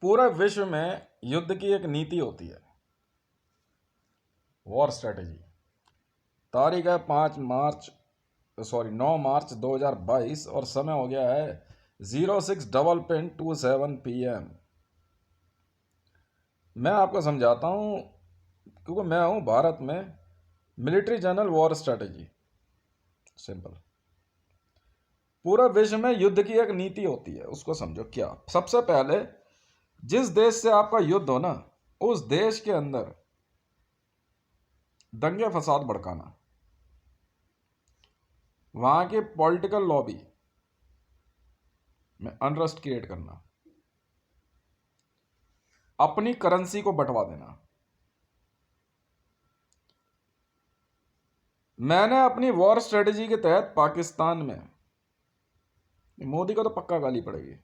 पूरे विश्व में युद्ध की एक नीति होती है, वॉर स्ट्रेटेजी। तारीख है 9 मार्च 2022 और समय हो गया है 06:27 PM। मैं आपको समझाता हूँ क्योंकि मैं हूँ भारत में military general war strategy. Simple. पूरे विश्व में युद्ध की एक नीति होती है, उसको समझो। क्या? सबसे पहले जिस देश से आपका युद्ध हो ना, उस देश के अंदर दंगे फसाद भड़काना, वहां के पॉलिटिकल लॉबी में अनरेस्ट क्रिएट करना, अपनी करेंसी को बंटवा देना। मैंने अपनी वॉर स्ट्रेटेजी के तहत पाकिस्तान में, मोदी को तो पक्का गाली पड़ेगी,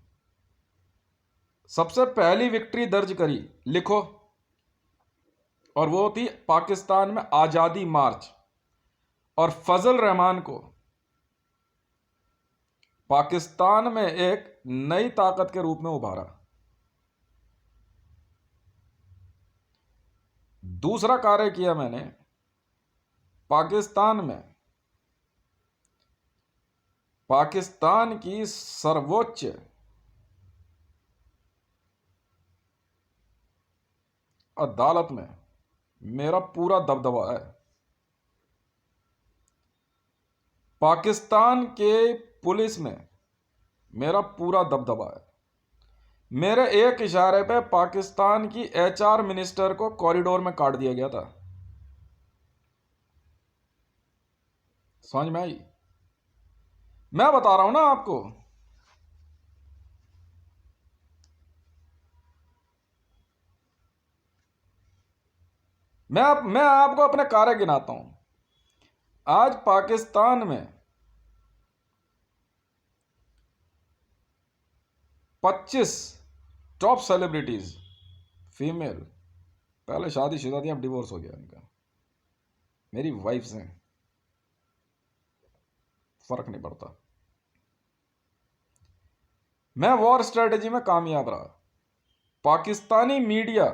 सबसे पहली विक्ट्री दर्ज करी, लिखो, और वो थी पाकिस्तान में आजादी मार्च, और फजल रहमान को पाकिस्तान में एक नई ताकत के रूप में उभारा। दूसरा कार्य किया मैंने, पाकिस्तान में पाकिस्तान की सर्वोच्च अदालत में मेरा पूरा दबदबा है। पाकिस्तान के पुलिस में मेरा पूरा दबदबा है। मेरे एक इशारे पे पाकिस्तान की HR मिनिस्टर को कॉरिडोर में काट दिया गया था। समझ में आई? मैं बता रहा हूं ना आपको। मैं आपको अपने कार्य गिनाता हूं। आज पाकिस्तान में 25 टॉप सेलिब्रिटीज फीमेल, पहले शादीशुदा थी, अब डिवोर्स हो गया इनका, मेरी वाइफ से, फर्क नहीं पड़ता। मैं वॉर स्ट्रेटेजी में कामयाब रहा। पाकिस्तानी मीडिया,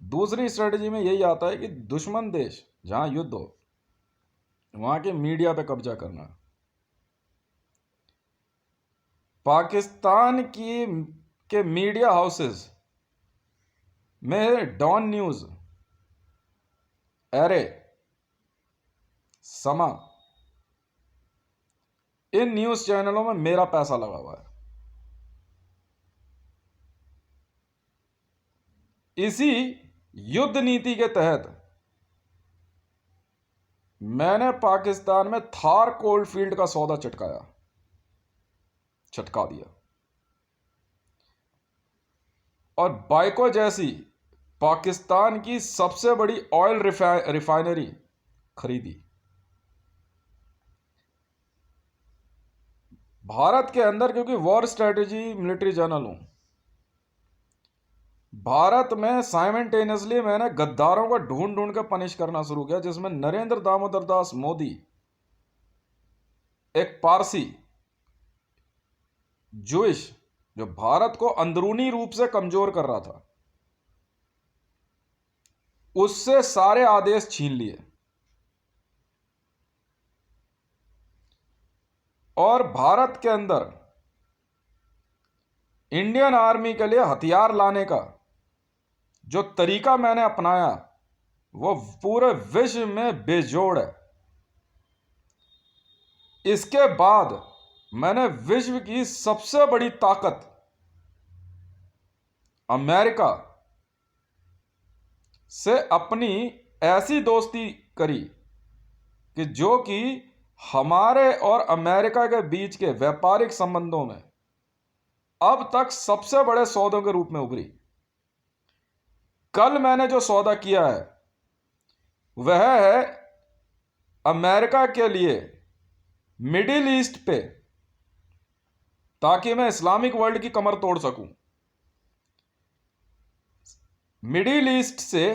दूसरी स्ट्रेटेजी में यही आता है कि दुश्मन देश जहां युद्ध हो वहां के मीडिया पे कब्जा करना। पाकिस्तान की के मीडिया हाउसेस में डॉन न्यूज, एरे, समा, इन न्यूज चैनलों में मेरा पैसा लगा हुआ है। इसी युद्ध नीति के तहत मैंने पाकिस्तान में थार कोलफील्ड का सौदा छटका दिया, और बाइको जैसी पाकिस्तान की सबसे बड़ी ऑयल रिफाइनरी खरीदी। भारत के अंदर, क्योंकि वॉर स्ट्रेटेजी मिलिट्री जनरल हूं, भारत में साइमल्टेनियसली मैंने गद्दारों को ढूंढ ढूंढ कर पनिश करना शुरू किया, जिसमें नरेंद्र दामोदर दास मोदी, एक पारसी जूइश, जो भारत को अंदरूनी रूप से कमजोर कर रहा था, उससे सारे आदेश छीन लिए और भारत के अंदर इंडियन आर्मी के लिए हथियार लाने का जो तरीका मैंने अपनाया वो पूरे विश्व में बेजोड़ है। इसके बाद मैंने विश्व की सबसे बड़ी ताकत अमेरिका से अपनी ऐसी दोस्ती करी कि जो कि हमारे और अमेरिका के बीच के व्यापारिक संबंधों में अब तक सबसे बड़े सौदों के रूप में उभरी। कल मैंने जो सौदा किया है वह है अमेरिका के लिए मिडिल ईस्ट पे, ताकि मैं इस्लामिक वर्ल्ड की कमर तोड़ सकूं। मिडिल ईस्ट से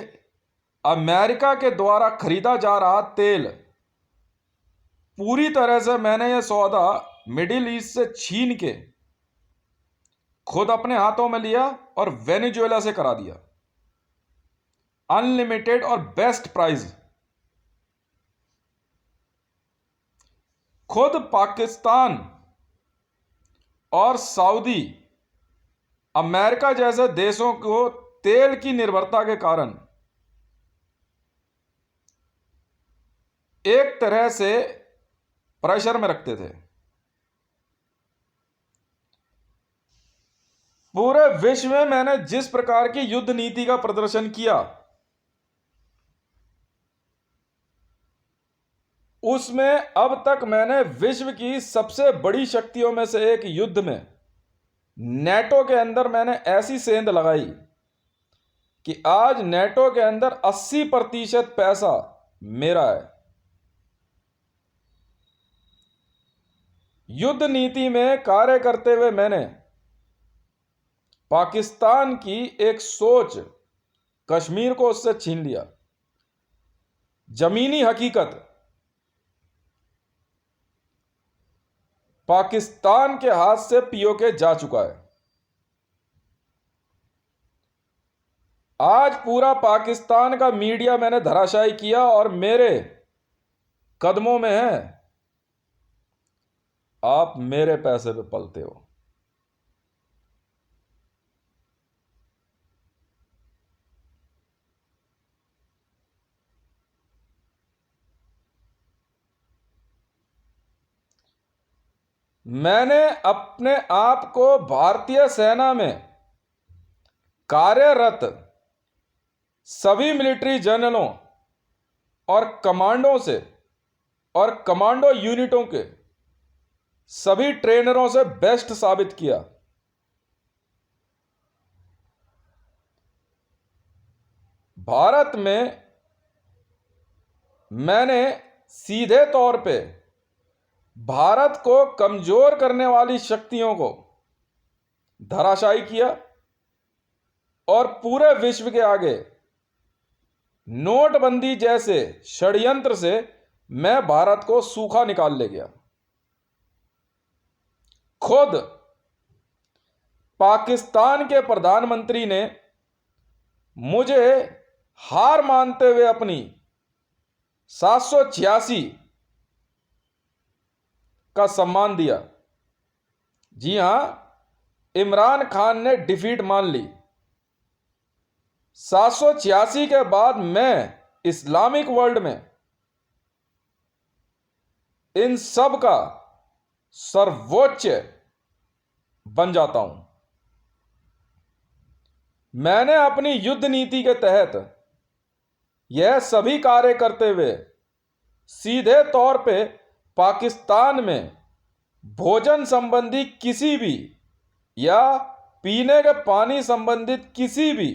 अमेरिका के द्वारा खरीदा जा रहा तेल, पूरी तरह से मैंने यह सौदा मिडिल ईस्ट से छीन के खुद अपने हाथों में लिया और वेनेजुएला से करा दिया, अनलिमिटेड और बेस्ट प्राइस। खुद पाकिस्तान और सऊदी अमेरिका जैसे देशों को तेल की निर्भरता के कारण एक तरह से प्रेशर में रखते थे। पूरे विश्व में मैंने जिस प्रकार की युद्ध नीति का प्रदर्शन किया, उसमें अब तक मैंने विश्व की सबसे बड़ी शक्तियों में से एक युद्ध में नेटो के अंदर मैंने ऐसी सेंध लगाई कि आज नेटो के अंदर 80% पैसा मेरा है। युद्ध नीति में कार्य करते हुए मैंने पाकिस्तान की एक सोच, कश्मीर को उससे छीन लिया। जमीनी हकीकत पाकिस्तान के हाथ से पीओके जा चुका है। आज पूरा पाकिस्तान का मीडिया मैंने धराशायी किया और मेरे कदमों में है। आप मेरे पैसे पे पलते हो। मैंने अपने आप को भारतीय सेना में कार्यरत सभी मिलिट्री जनरलों और कमांडो से और कमांडो यूनिटों के सभी ट्रेनरों से बेस्ट साबित किया। भारत में मैंने सीधे तौर पे भारत को कमजोर करने वाली शक्तियों को धराशायी किया और पूरे विश्व के आगे नोटबंदी जैसे षड्यंत्र से मैं भारत को सूखा निकाल ले गया। खुद पाकिस्तान के प्रधानमंत्री ने मुझे हार मानते हुए अपनी 786 का सम्मान दिया। जी हां, इमरान खान ने डिफीट मान ली। 786 के बाद मैं इस्लामिक वर्ल्ड में इन सब का सर्वोच्च बन जाता हूं। मैंने अपनी युद्ध नीति के तहत यह सभी कार्य करते हुए सीधे तौर पे पाकिस्तान में भोजन संबंधी किसी भी या पीने के पानी संबंधित किसी भी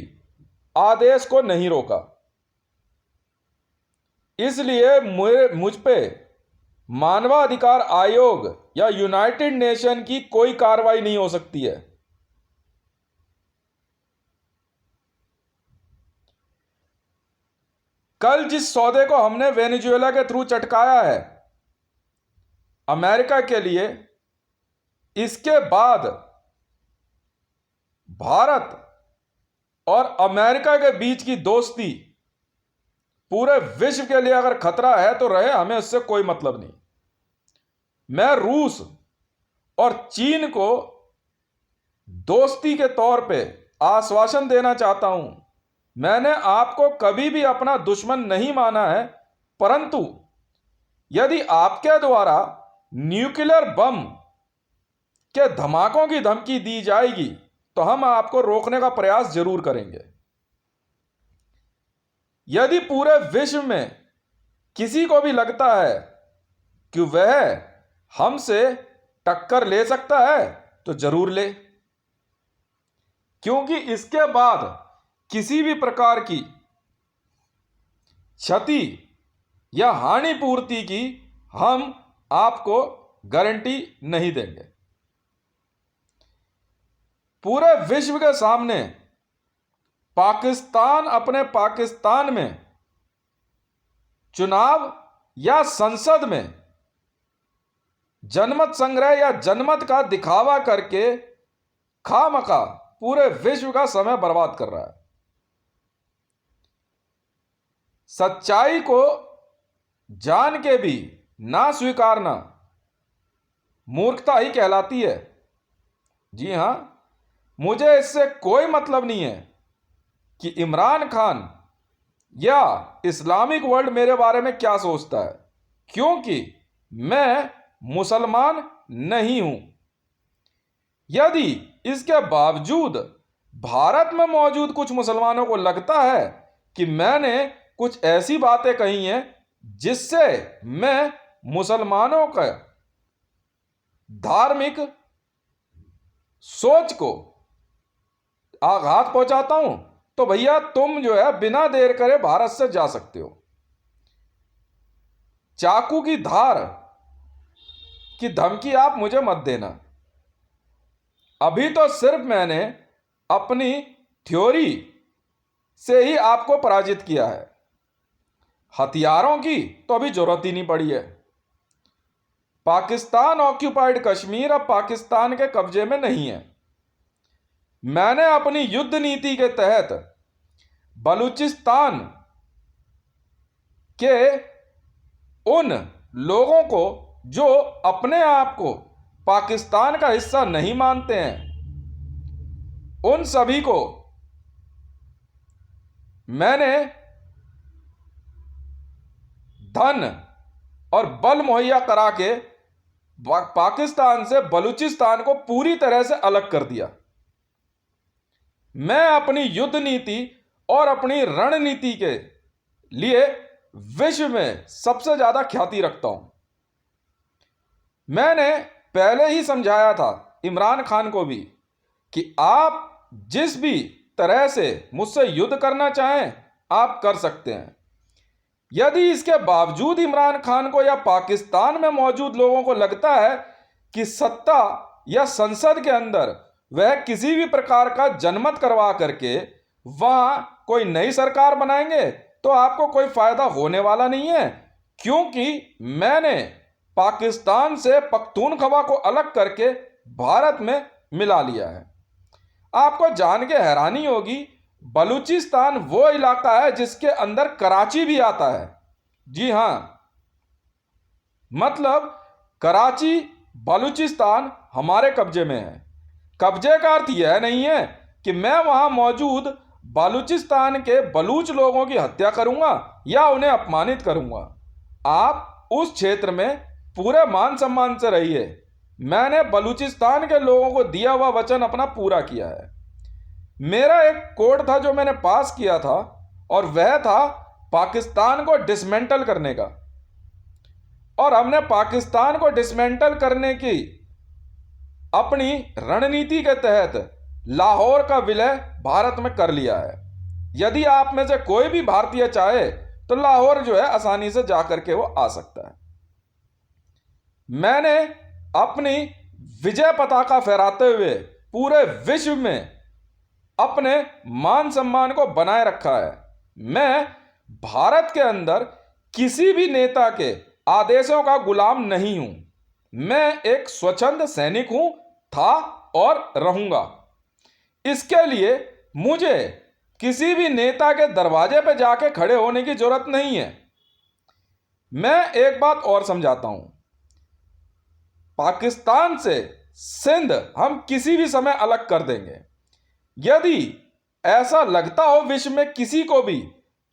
आदेश को नहीं रोका। इसलिए मुझ पे मानवाधिकार आयोग या यूनाइटेड नेशन की कोई कार्रवाई नहीं हो सकती है। कल जिस सौदे को हमने वेनेजुएला के थ्रू चटकाया है अमेरिका के लिए, इसके बाद भारत और अमेरिका के बीच की दोस्ती पूरे विश्व के लिए अगर खतरा है तो रहे, हमें उससे कोई मतलब नहीं। मैं रूस और चीन को दोस्ती के तौर पे आश्वासन देना चाहता हूं। मैंने आपको कभी भी अपना दुश्मन नहीं माना है, परंतु यदि आपके द्वारा न्यूक्लियर बम के धमाकों की धमकी दी जाएगी तो हम आपको रोकने का प्रयास जरूर करेंगे। यदि पूरे विश्व में किसी को भी लगता है कि वह हमसे टक्कर ले सकता है तो जरूर ले, क्योंकि इसके बाद किसी भी प्रकार की क्षति या हानि पूर्ति की हम आपको गारंटी नहीं देंगे। पूरे विश्व के सामने पाकिस्तान अपने पाकिस्तान में चुनाव या संसद में जनमत संग्रह या जनमत का दिखावा करके खामखा पूरे विश्व का समय बर्बाद कर रहा है। सच्चाई को जान के भी ना स्वीकारना मूर्खता ही कहलाती है। जी हां, मुझे इससे कोई मतलब नहीं है कि इमरान खान या इस्लामिक वर्ल्ड मेरे बारे में क्या सोचता है, क्योंकि मैं मुसलमान नहीं हूं। यदि इसके बावजूद भारत में मौजूद कुछ मुसलमानों को लगता है कि मैंने कुछ ऐसी बातें कही हैं जिससे मैं मुसलमानों का धार्मिक सोच को आघात पहुंचाता हूं, तो भैया तुम जो है बिना देर करे भारत से जा सकते हो। चाकू की धार की धमकी आप मुझे मत देना। अभी तो सिर्फ मैंने अपनी थ्योरी से ही आपको पराजित किया है। हथियारों की तो अभी जरूरत ही नहीं पड़ी है। पाकिस्तान ऑक्यूपाइड कश्मीर अब पाकिस्तान के कब्जे में नहीं है। मैंने अपनी युद्ध नीति के तहत बलूचिस्तान के उन लोगों को जो अपने आप को पाकिस्तान का हिस्सा नहीं मानते हैं, उन सभी को मैंने धन और बल मुहैया करा के पाकिस्तान से बलूचिस्तान को पूरी तरह से अलग कर दिया। मैं अपनी युद्ध नीति और अपनी रणनीति के लिए विश्व में सबसे ज्यादा ख्याति रखता हूं। मैंने पहले ही समझाया था इमरान खान को भी कि आप जिस भी तरह से मुझसे युद्ध करना चाहें आप कर सकते हैं। यदि इसके बावजूद इमरान खान को या पाकिस्तान में मौजूद लोगों को लगता है कि सत्ता या संसद के अंदर वह किसी भी प्रकार का जनमत करवा करके वहां कोई नई सरकार बनाएंगे, तो आपको कोई फायदा होने वाला नहीं है, क्योंकि मैंने पाकिस्तान से पख्तूनख्वा को अलग करके भारत में मिला लिया है। आपको जान के हैरानी होगी, बलूचिस्तान वो इलाका है जिसके अंदर कराची भी आता है। जी हां, मतलब कराची बलूचिस्तान हमारे कब्जे में है। कब्जे का अर्थ यह नहीं है कि मैं वहां मौजूद बलूचिस्तान के बलूच लोगों की हत्या करूंगा या उन्हें अपमानित करूंगा। आप उस क्षेत्र में पूरे मान सम्मान से रहिए। मैंने बलूचिस्तान के लोगों को दिया हुआ वचन अपना पूरा किया है। मेरा एक कोड था जो मैंने पास किया था, और वह था पाकिस्तान को डिसमेंटल करने का। और हमने पाकिस्तान को डिसमेंटल करने की अपनी रणनीति के तहत लाहौर का विलय भारत में कर लिया है। यदि आप में से कोई भी भारतीय चाहे तो लाहौर जो है आसानी से जाकर के वो आ सकता है। मैंने अपनी विजय पताका फहराते हुए पूरे विश्व में अपने मान सम्मान को बनाए रखा है। मैं भारत के अंदर किसी भी नेता के आदेशों का गुलाम नहीं हूं। मैं एक स्वच्छंद सैनिक हूं, था और रहूंगा। इसके लिए मुझे किसी भी नेता के दरवाजे पर जाके खड़े होने की जरूरत नहीं है। मैं एक बात और समझाता हूं, पाकिस्तान से सिंध हम किसी भी समय अलग कर देंगे। यदि ऐसा लगता हो विश्व में किसी को भी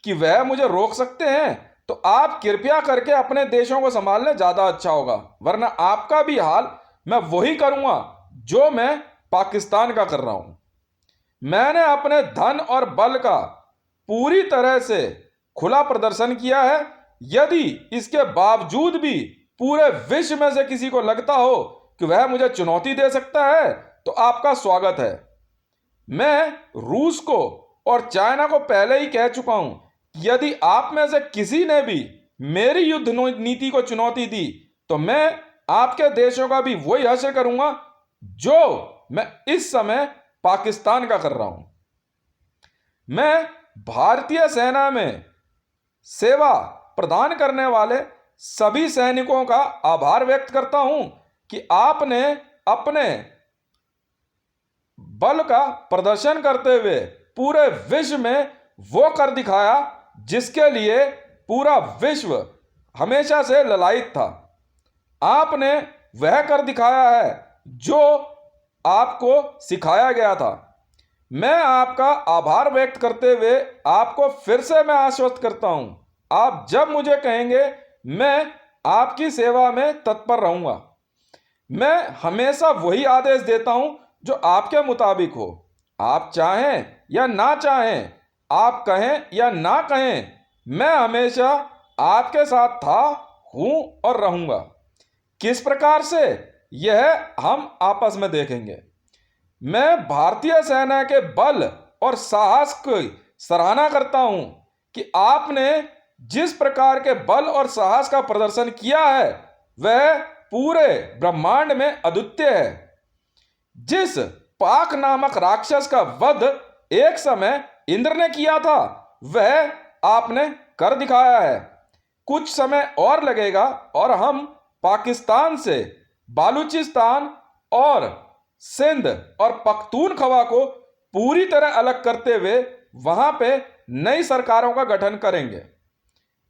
कि वह मुझे रोक सकते हैं, तो आप कृपया करके अपने देशों को संभालने ज्यादा अच्छा होगा, वरना आपका भी हाल मैं वही करूंगा जो मैं पाकिस्तान का कर रहा हूं। मैंने अपने धन और बल का पूरी तरह से खुला प्रदर्शन किया है। यदि इसके बावजूद भी पूरे विश्व में से किसी को लगता हो कि वह मुझे चुनौती दे सकता है, तो आपका स्वागत है। मैं रूस को और चाइना को पहले ही कह चुका हूं कि यदि आप में से किसी ने भी मेरी युद्ध नीति को चुनौती दी, तो मैं आपके देशों का भी वही हश्र करूंगा जो मैं इस समय पाकिस्तान का कर रहा हूं। मैं भारतीय सेना में सेवा प्रदान करने वाले सभी सैनिकों का आभार व्यक्त करता हूं कि आपने अपने बल का प्रदर्शन करते हुए पूरे विश्व में वो कर दिखाया जिसके लिए पूरा विश्व हमेशा से ललायित था। आपने वह कर दिखाया है जो आपको सिखाया गया था। मैं आपका आभार व्यक्त करते हुए आपको फिर से मैं आश्वस्त करता हूं, आप जब मुझे कहेंगे मैं आपकी सेवा में तत्पर रहूंगा। मैं हमेशा वही आदेश देता हूं जो आपके मुताबिक हो। आप चाहें या ना चाहें, आप कहें या ना कहें, मैं हमेशा आपके साथ था, हूं और रहूंगा। किस प्रकार से, यह हम आपस में देखेंगे। मैं भारतीय सेना के बल और साहस की सराहना करता हूं कि आपने जिस प्रकार के बल और साहस का प्रदर्शन किया है वह पूरे ब्रह्मांड में अद्वितीय है। जिस पाक नामक राक्षस का वध एक समय इंद्र ने किया था वह आपने कर दिखाया है। कुछ समय और लगेगा और हम पाकिस्तान से बालूचिस्तान और सिंध और पख्तूनख्वा को पूरी तरह अलग करते हुए वहां पे नई सरकारों का गठन करेंगे।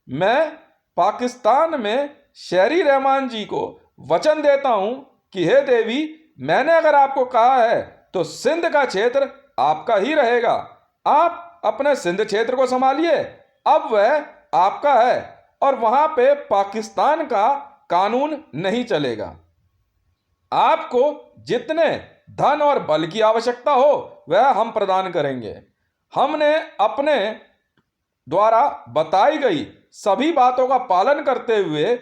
मैं पाकिस्तान में शेरी रहमान जी को वचन देता हूं कि हे देवी, मैंने अगर आपको कहा है तो सिंध का क्षेत्र आपका ही रहेगा। आप अपने सिंध क्षेत्र को संभालिए, अब वह आपका है और वहां पे पाकिस्तान का कानून नहीं चलेगा। आपको जितने धन और बल की आवश्यकता हो वह हम प्रदान करेंगे। हमने अपने द्वारा बताई गई सभी बातों का पालन करते हुए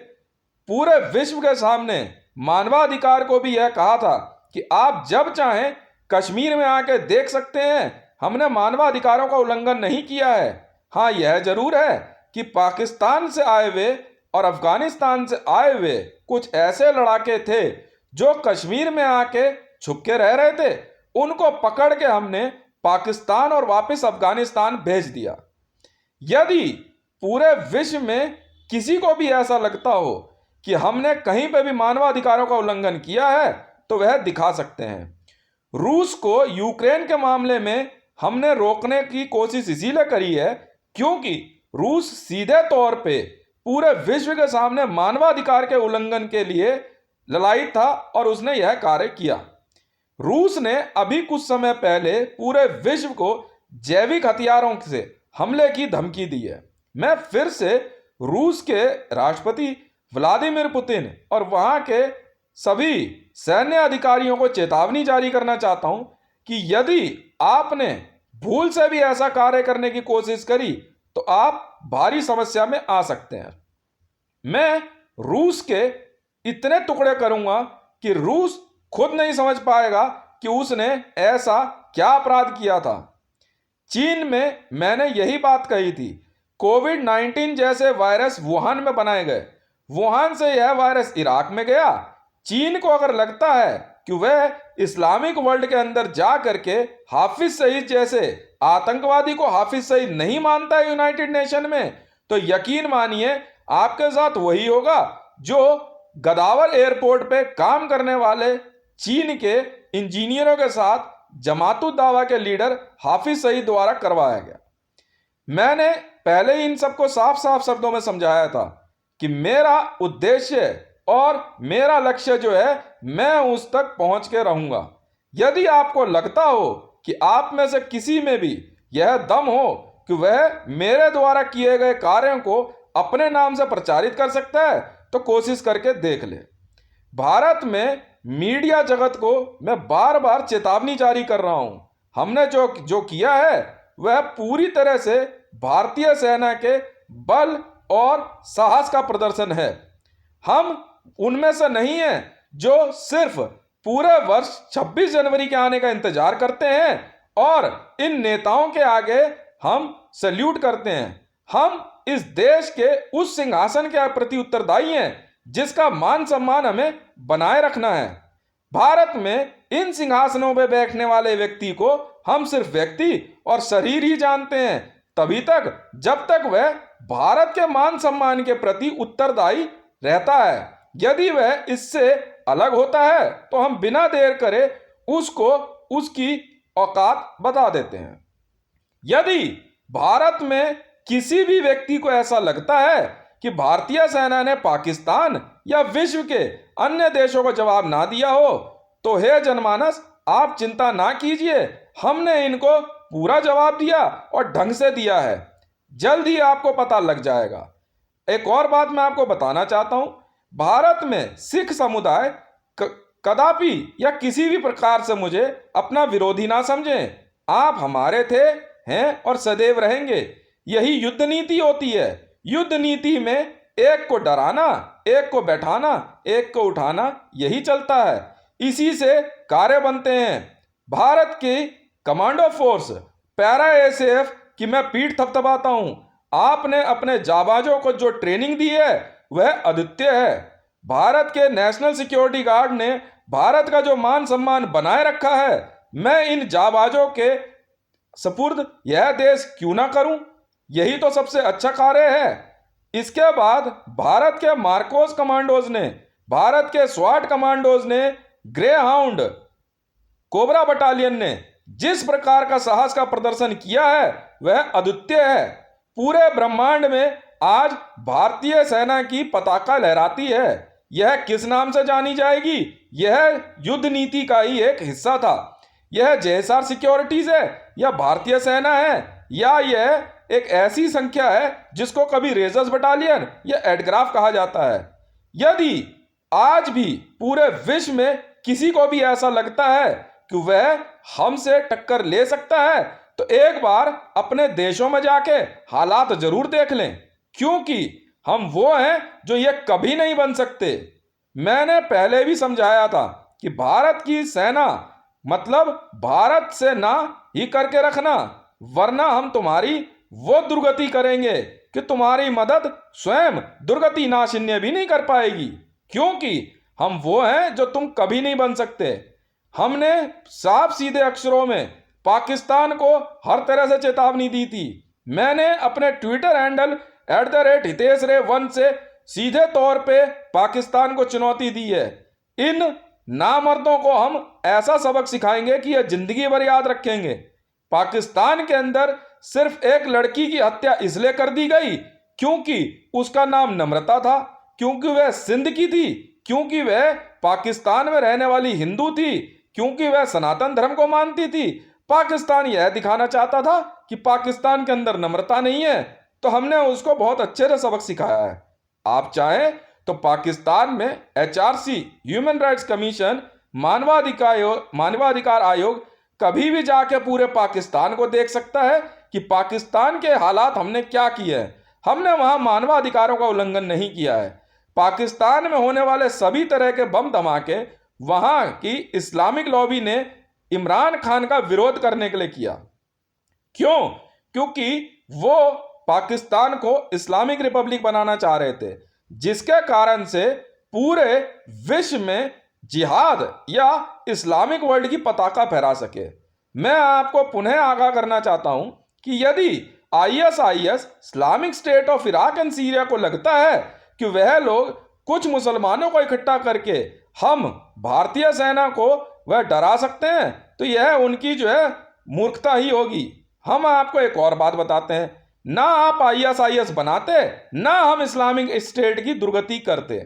पूरे विश्व के सामने मानवाधिकार को भी यह कहा था कि आप जब चाहें कश्मीर में आके देख सकते हैं। हमने मानवाधिकारों का उल्लंघन नहीं किया है। हाँ, यह जरूर है कि पाकिस्तान से आए हुए और अफगानिस्तान से आए हुए कुछ ऐसे लड़ाके थे जो कश्मीर में आके छुप के रह रहे थे, उनको पकड़ के हमने पाकिस्तान और वापस अफगानिस्तान भेज दिया। यदि पूरे विश्व में किसी को भी ऐसा लगता हो कि हमने कहीं पे भी मानवाधिकारों का उल्लंघन किया है तो वह दिखा सकते हैं। रूस को यूक्रेन के मामले में हमने रोकने की कोशिश इसीलिए करी है क्योंकि रूस सीधे तौर पे पूरे विश्व के सामने मानवाधिकार के उल्लंघन के लिए ललायित था और उसने यह कार्य किया। रूस ने अभी कुछ समय पहले पूरे विश्व को जैविक हथियारों से हमले की धमकी दी है। मैं फिर से रूस के राष्ट्रपति व्लादिमीर पुतिन और वहां के सभी सैन्य अधिकारियों को चेतावनी जारी करना चाहता हूं कि यदि आपने भूल से भी ऐसा कार्य करने की कोशिश करी तो आप भारी समस्या में आ सकते हैं। मैं रूस के इतने टुकड़े करूंगा कि रूस खुद नहीं समझ पाएगा कि उसने ऐसा क्या अपराध किया था। चीन में मैंने यही बात कही थी। कोविड-19 जैसे वायरस वुहान में बनाए गए, वुहान से यह वायरस इराक में गया। चीन को अगर लगता है कि वह इस्लामिक वर्ल्ड के अंदर जा करके हाफिज सईद जैसे आतंकवादी को हाफिज सईद नहीं मानता है यूनाइटेड नेशन में, तो यकीन मानिए आपके साथ वही होगा जो गदावर एयरपोर्ट पे काम करने वाले चीन के इंजीनियरों के साथ जमातुद दावा के लीडर हाफिज सईद द्वारा करवाया गया। मैंने पहले ही इन सबको साफ साफ शब्दों में समझाया था कि मेरा उद्देश्य और मेरा लक्ष्य जो है मैं उस तक पहुंच के रहूंगा। यदि आपको लगता हो कि आप में से किसी में भी यह दम हो कि वह मेरे द्वारा किए गए कार्यों को अपने नाम से प्रचारित कर सकता है तो कोशिश करके देख ले। भारत में मीडिया जगत को मैं बार बार चेतावनी जारी कर रहा हूं। हमने जो किया है वह पूरी तरह से भारतीय सेना के बल और साहस का प्रदर्शन है। हम उनमें से नहीं हैं जो सिर्फ पूरे वर्ष 26 जनवरी के आने का इंतजार करते हैं और इन नेताओं के आगे हम सैल्यूट करते हैं। हम इस देश के उस सिंहासन के प्रति उत्तरदायी हैं जिसका मान सम्मान हमें बनाए रखना है। भारत में इन सिंहासनों पर बैठने वाले व्यक्ति को हम सिर्फ व्यक्ति और शरीर ही जानते हैं, तभी तक जब तक वह भारत के मान सम्मान के प्रति उत्तरदायी रहता है। यदि वह इससे अलग होता है तो हम बिना देर करे उसको उसकी औकात बता देते हैं। यदि भारत में किसी भी व्यक्ति को ऐसा लगता है कि भारतीय सेना ने पाकिस्तान या विश्व के अन्य देशों को जवाब ना दिया हो, तो हे जनमानस, आप चिंता ना कीजिए, हमने इनको पूरा जवाब दिया और ढंग से दिया है। जल्द ही आपको पता लग जाएगा। एक और बात मैं आपको बताना चाहता हूं, भारत में सिख समुदाय कदापि या किसी भी प्रकार से मुझे अपना विरोधी ना समझें। आप हमारे थे, हैं और सदैव रहेंगे। यही युद्ध नीति होती है। युद्ध नीति में एक को डराना, एक को बैठाना, एक को उठाना, यही चलता है। इसी से कार्य बनते हैं। भारत की कमांडो फोर्स पैरा एसीएफ की मैं पीठ थपथपाता हूं। आपने अपने जाबाजों को जो ट्रेनिंग दी है वह अद्वितीय है। भारत के नेशनल सिक्योरिटी गार्ड ने भारत का जो मान सम्मान बनाए रखा है, मैं इन जाबाजों के सपुर्द यह देश क्यों ना करूं? यही तो सबसे अच्छा कार्य है। इसके बाद भारत के मार्कोस कमांडोज ने, भारत के स्वाट कमांडोज ने, ग्रे हाउंड कोबरा बटालियन ने जिस प्रकार का साहस का प्रदर्शन किया है वह अद्वितीय है। पूरे ब्रह्मांड में आज भारतीय सेना की पताका लहराती है। यह किस नाम से जानी जाएगी? यह युद्ध नीति का ही एक हिस्सा था। यह जेएसआर सिक्योरिटीज है या भारतीय सेना है, या यह एक ऐसी संख्या है जिसको कभी रेजर्स बटालियन या एडग्राफ कहा जाता है। यदि आज भी पूरे विश्व में किसी को भी ऐसा लगता है कि वह हमसे टक्कर ले सकता है, तो एक बार अपने देशों में जाके हालात जरूर देख लें, क्योंकि हम वो हैं जो ये कभी नहीं बन सकते। मैंने पहले भी समझाया था कि भारत की सेना मतलब भारत से ना ही करके रखना, वरना हम तुम्हारी वो दुर्गति करेंगे कि तुम्हारी मदद स्वयं दुर्गति नाशिन्य भी नहीं कर पाएगी, क्योंकि हम वो हैं जो तुम कभी नहीं बन सकते। हमने साफ सीधे अक्षरों में पाकिस्तान को हर तरह से चेतावनी दी थी। मैंने अपने ट्विटर हैंडल @हितेश1 से सीधे तौर पे पाकिस्तान को चुनौती दी है। इन नामर्दों को हम ऐसा सबक सिखाएंगे कि यह जिंदगी भर याद रखेंगे। पाकिस्तान के अंदर सिर्फ एक लड़की की हत्या इसलिए कर दी गई क्योंकि उसका नाम नम्रता था, क्योंकि वह सिंध की थी, क्योंकि वह पाकिस्तान में रहने वाली हिंदू थी, क्योंकि वह सनातन धर्म को मानती थी। पाकिस्तान यह दिखाना चाहता था कि पाकिस्तान के अंदर नम्रता नहीं है, तो हमने उसको बहुत अच्छे से सबक सिखाया है। आप चाहें तो पाकिस्तान में HRC ह्यूमन राइट्स कमीशन मानवाधिकार आयोग कभी भी जाके पूरे पाकिस्तान को देख सकता है कि पाकिस्तान के हालात हमने क्या किए हैं। हमने वहां मानवाधिकारों का उल्लंघन नहीं किया है। पाकिस्तान में होने वाले सभी तरह के बम धमाके वहां की इस्लामिक लॉबी ने इमरान खान का विरोध करने के लिए किया। क्यों? क्योंकि वो पाकिस्तान को इस्लामिक रिपब्लिक बनाना चाह रहे थे, जिसके कारण से पूरे विश्व में जिहाद या इस्लामिक वर्ल्ड की पताका फहरा सके। मैं आपको पुनः आगाह करना चाहता हूं कि यदि ISIS Islamic state of Iraq and Syria को लगता है कि वह लोग कुछ मुसलमानों को इकट्ठा करके हम भारतीय सेना को वह डरा सकते हैं, तो यह उनकी जो है मूर्खता ही होगी। हम आपको एक और बात बताते हैं, ना आप ISIS बनाते, ना हम इस्लामिक स्टेट की दुर्गति करते।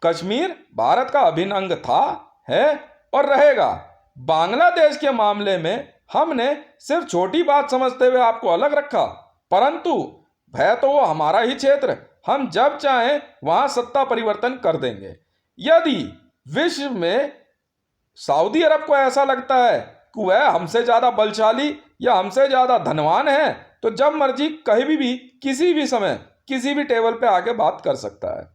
कश्मीर भारत का अभिन्न अंग था, है और रहेगा। बांग्लादेश के मामले में हमने सिर्फ छोटी बात समझते हुए आपको अलग रखा, परंतु है तो वो हमारा ही क्षेत्र। हम जब चाहें वहां सत्ता परिवर्तन कर देंगे। यदि विश्व में सऊदी अरब को ऐसा लगता है कि वह हमसे ज्यादा बलशाली या हमसे ज्यादा धनवान है, तो जब मर्जी कहीं भी किसी भी समय किसी भी टेबल पे आके बात कर सकता है।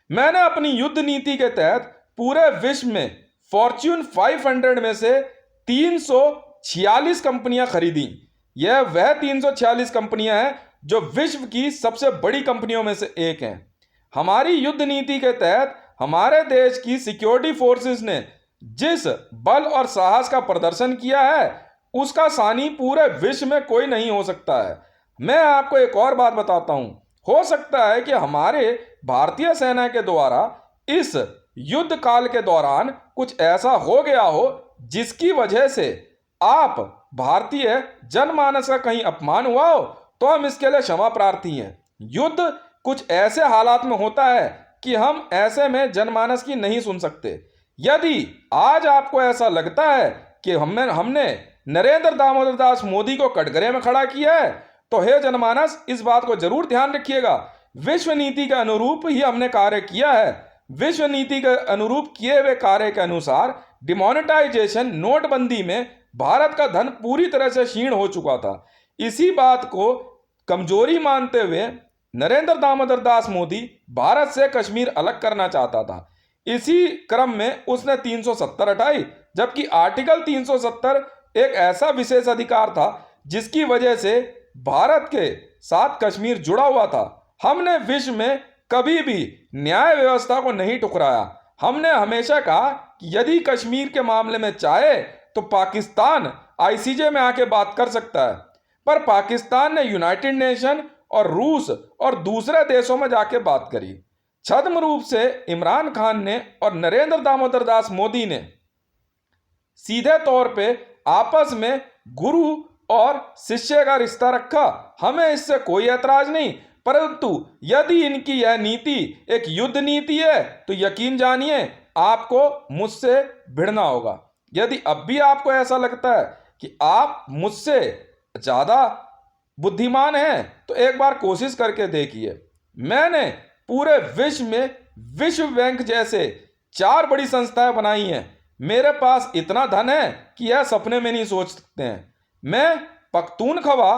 मैंने अपनी युद्ध नीति के तहत पूरे विश्व में फॉर्च्यून 500 में से 346 कंपनियां खरीदी। यह वह 346 कंपनियां हैं जो विश्व की सबसे बड़ी कंपनियों में से एक हैं। हमारी युद्ध नीति के तहत हमारे देश की सिक्योरिटी फोर्सेस ने जिस बल और साहस का प्रदर्शन किया है, उसका सानी पूरे विश्व में कोई नहीं हो सकता है। मैं आपको एक और बात बताता हूं, हो सकता है कि हमारे भारतीय सेना के द्वारा इस युद्ध काल के दौरान कुछ ऐसा हो गया हो जिसकी वजह से आप भारतीय जनमानस का कहीं अपमान हुआ हो तो हम इसके लिए क्षमा प्रार्थी हैं। युद्ध कुछ ऐसे हालात में होता है कि हम ऐसे में जनमानस की नहीं सुन सकते। यदि आज आपको ऐसा लगता है कि हमने नरेंद्र दामोदर दास मोदी को कटघरे में खड़ा किया है, तो हे जनमानस, इस बात को जरूर ध्यान रखिएगा, विश्व नीति के अनुरूप ही हमने कार्य किया है। विश्व नीति के अनुरूप किए हुए कार्य के अनुसार डिमोनेटाइजेशन, नोटबंदी में भारत का धन पूरी तरह से क्षीण हो चुका था। इसी बात को कमजोरी मानते हुए नरेंद्र दामोदर दास मोदी भारत से कश्मीर अलग करना चाहता था। इसी क्रम में उसने 370 हटाई, जबकि आर्टिकल 370 एक ऐसा विशेष अधिकार था जिसकी वजह से भारत के साथ कश्मीर जुड़ा हुआ था। हमने विश्व में कभी भी न्याय व्यवस्था को नहीं ठुकराया। हमने हमेशा कहा कि यदि कश्मीर के मामले में चाहे तो पाकिस्तान आईसीजे में आके बात कर सकता है, पर पाकिस्तान ने यूनाइटेड नेशन और रूस और दूसरे देशों में जाके बात करी। छद्म रूप से इमरान खान ने और नरेंद्र दामोदर दास मोदी ने सीधे तौर पे आपस में गुरु और शिष्य का रिश्ता रखा। हमें इससे कोई ऐतराज नहीं, परंतु यदि इनकी यह नीति एक युद्ध नीति है तो यकीन जानिए आपको मुझसे भिड़ना होगा। यदि अब भी आपको ऐसा लगता है कि आप मुझसे ज़्यादा बुद्धिमान हैं तो एक बार कोशिश करके देखिए। मैंने पूरे विश्व में विश्व बैंक जैसे 4 बड़ी संस्थाएं बनाई हैं। मेरे पास इतना धन है कि यह सपने में नहीं सोच सकते हैं। मैं पख्तूनख्वा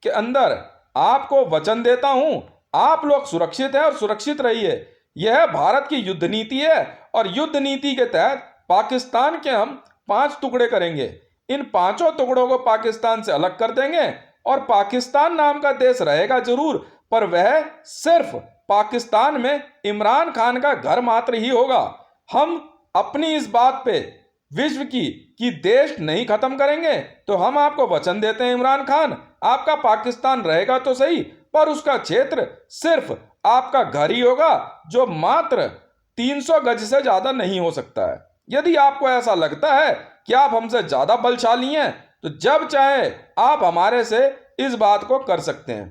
के अंदर आपको वचन देता हूं, आप लोग सुरक्षित हैं और सुरक्षित रहिए। यह भारत की युद्ध नीति है और युद्ध नीति के तहत पाकिस्तान के हम 5 टुकड़े करेंगे। इन 5 टुकड़ों को पाकिस्तान से अलग कर देंगे और पाकिस्तान नाम का देश रहेगा जरूर, पर वह सिर्फ पाकिस्तान में इमरान खान का घर मात्र ही होगा। हम अपनी इस बात पे विश्व की देश नहीं खत्म करेंगे। तो हम आपको वचन देते हैं इमरान खान, आपका पाकिस्तान रहेगा तो सही, पर उसका क्षेत्र सिर्फ आपका घर ही होगा, जो मात्र 300 गज से ज्यादा नहीं हो सकता है। यदि आपको ऐसा लगता है कि आप हमसे ज्यादा बलशाली हैं तो जब चाहे आप हमारे से इस बात को कर सकते हैं।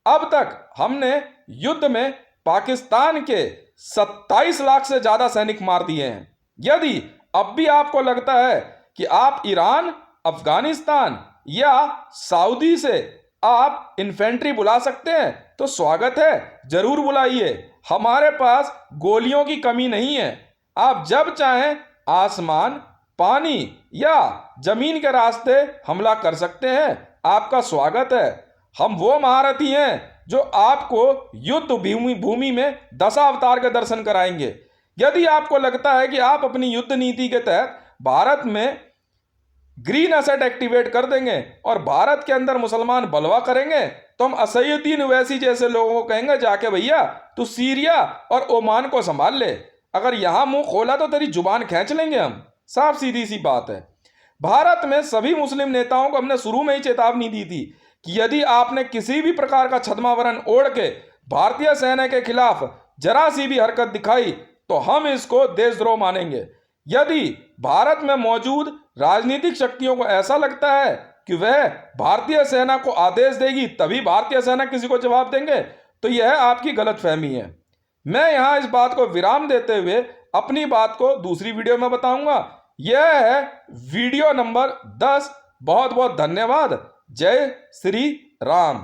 अब तक हमने युद्ध में पाकिस्तान के 27 लाख से ज्यादा सैनिक मार दिए हैं। यदि अब भी आपको लगता है कि आप ईरान, अफगानिस्तान या सऊदी से आप इन्फेंट्री बुला सकते हैं तो स्वागत है, जरूर बुलाइए। हमारे पास गोलियों की कमी नहीं है। आप जब चाहें आसमान, पानी या जमीन के रास्ते हमला कर सकते हैं, आपका स्वागत है। हम वो महारथी हैं जो आपको युद्ध भूमि में दशावतार के दर्शन कराएंगे। यदि आपको लगता है कि आप अपनी युद्ध नीति के तहत भारत में ग्रीन एसेट एक्टिवेट कर देंगे और भारत के अंदर मुसलमान बलवा करेंगे, तो हम असयुद्दीन ओवैसी जैसे लोगों को कहेंगे, जाके भैया तू सीरिया और ओमान को संभाल ले, अगर यहां मुंह खोला तो तेरी जुबान खींच लेंगे हम। साफ सीधी सी बात है। भारत में सभी मुस्लिम नेताओं को हमने शुरू में ही चेतावनी दी थी कि यदि आपने किसी भी प्रकार का छद्मावरण ओढ़ के भारतीय सेना के खिलाफ जरा सी भी हरकत दिखाई तो हम इसको देशद्रोह मानेंगे। यदि भारत में मौजूद राजनीतिक शक्तियों को ऐसा लगता है कि वह भारतीय सेना को आदेश देगी तभी भारतीय सेना किसी को जवाब देंगे, तो यह आपकी गलतफहमी है। मैं यहां इस बात को विराम देते हुए अपनी बात को दूसरी वीडियो में बताऊंगा। यह है वीडियो नंबर 10। बहुत बहुत धन्यवाद। जय श्री राम।